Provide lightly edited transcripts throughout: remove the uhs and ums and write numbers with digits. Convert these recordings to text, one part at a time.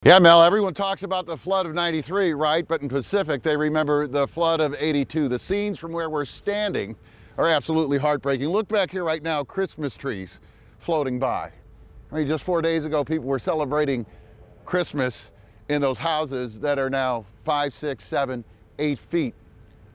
Yeah, Mel, everyone talks about the flood of 93, right? But in Pacific, they remember the flood of 82. The scenes from where we're standing are absolutely heartbreaking. Look back here right now, Christmas trees floating by. I mean, just 4 days ago, people were celebrating Christmas in those houses that are now 5, 6, 7, 8 feet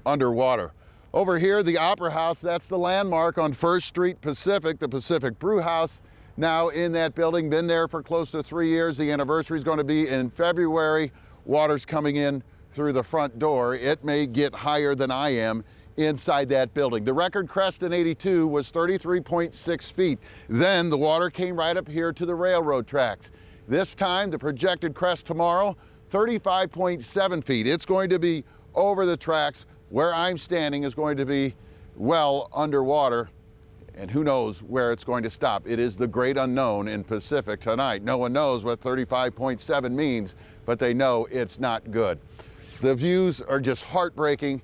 underwater. Over here, the Opera House, that's the landmark on First Street Pacific, the Pacific Brew House. Now in that building, been there for close to 3 years. The anniversary is going to be in February. Water's coming in through the front door. It may get higher than I am inside that building. The record crest in 82 was 33.6 feet. Then the water came right up here to the railroad tracks. This time, the projected crest tomorrow, 35.7 feet. It's going to be over the tracks. Where I'm standing is going to be well underwater, and who knows where it's going to stop. It is the great unknown in Pacific tonight. No one knows what 35.7 means, but they know it's not good. The views are just heartbreaking,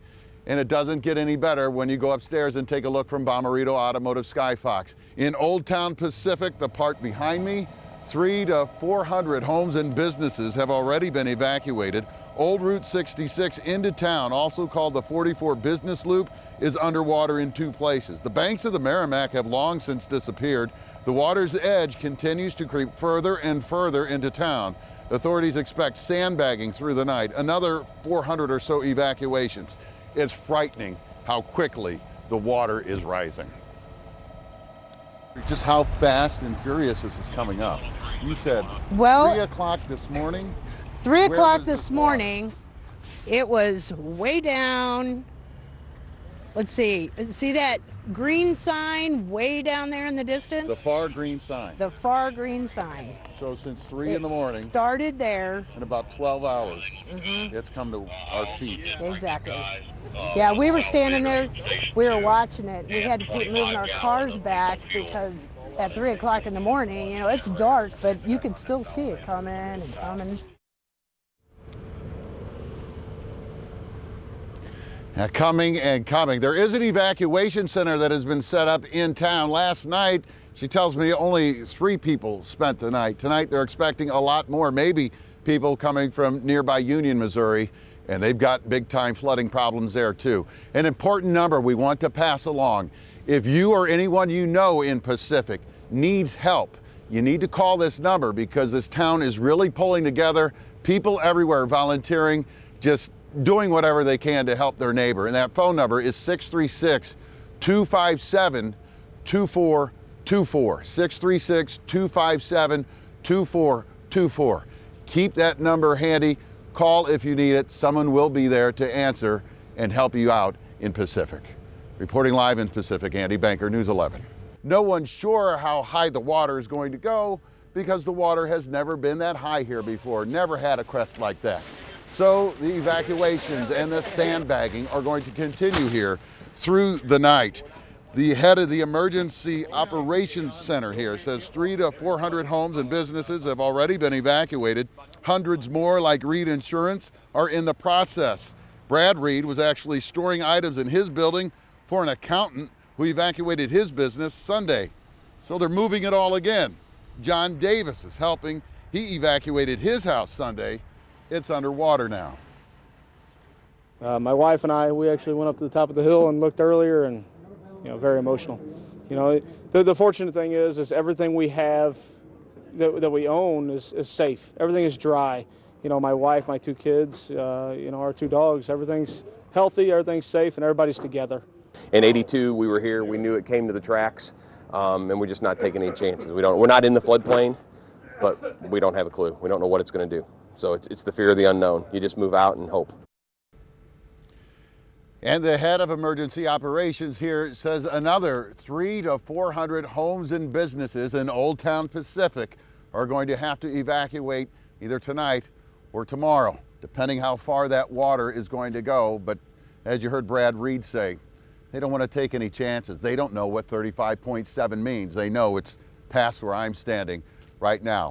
and it doesn't get any better when you go upstairs and take a look from Bommarito Automotive Skyfox. In Old Town Pacific, the part behind me, 300 to 400 homes and businesses have already been evacuated. Old Route 66 into town, also called the 44 Business Loop, is underwater in 2 places. The banks of the Merrimack have long since disappeared. The water's edge continues to creep further and further into town. Authorities expect sandbagging through the night, another 400 or so evacuations. It's frightening how quickly the water is rising. Just how fast and furious this is coming up. You said 3 o'clock this morning? 3 o'clock this morning, it was way down. Let's see that green sign way down there in the distance? The far green sign. The far green sign. So since 3 in the morning. Started there. In about 12 hours, it's come to our feet. Exactly. Yeah, we were standing there, we were watching it. We had to keep moving our cars back because at 3 o'clock in the morning, it's dark, but you could still see it coming and coming. Coming and coming. There is an evacuation center that has been set up in town. Last night, she tells me only 3 people spent the night. Tonight, they're expecting a lot more, maybe people coming from nearby Union, Missouri, and they've got big time flooding problems there too. An important number we want to pass along. If you or anyone you know in Pacific needs help, you need to call this number because this town is really pulling together. People everywhere volunteering, just doing whatever they can to help their neighbor. And that phone number is 636-257-2424. 636-257-2424. Keep that number handy. Call if you need it. Someone will be there to answer and help you out in Pacific. Reporting live in Pacific, Andy Banker, News 11. No one's sure how high the water is going to go because the water has never been that high here before, never had a crest like that. So the evacuations and the sandbagging are going to continue here through the night. The head of the Emergency Operations Center here says 300 to 400 homes and businesses have already been evacuated. Hundreds more, like Reed Insurance, are in the process. Brad Reed was actually storing items in his building for an accountant who evacuated his business Sunday. So they're moving it all again. John Davis is helping. He evacuated his house Sunday. It's underwater now. My wife and I, we actually went up to the top of the hill and looked earlier, and very emotional. The fortunate thing is everything we have that we own is safe. Everything is dry. My wife, my 2 kids, our 2 dogs, everything's healthy, everything's safe, and everybody's together. In 82, we were here. We knew it came to the tracks, and we're just not taking any chances. We're not in the floodplain, but we don't have a clue. We don't know what it's going to do. So it's the fear of the unknown. You just move out and hope. And the head of emergency operations here says another 300 to 400 homes and businesses in Old Town Pacific are going to have to evacuate either tonight or tomorrow, depending how far that water is going to go. But as you heard Brad Reed say, they don't want to take any chances. They don't know what 35.7 means. They know it's past where I'm standing right now.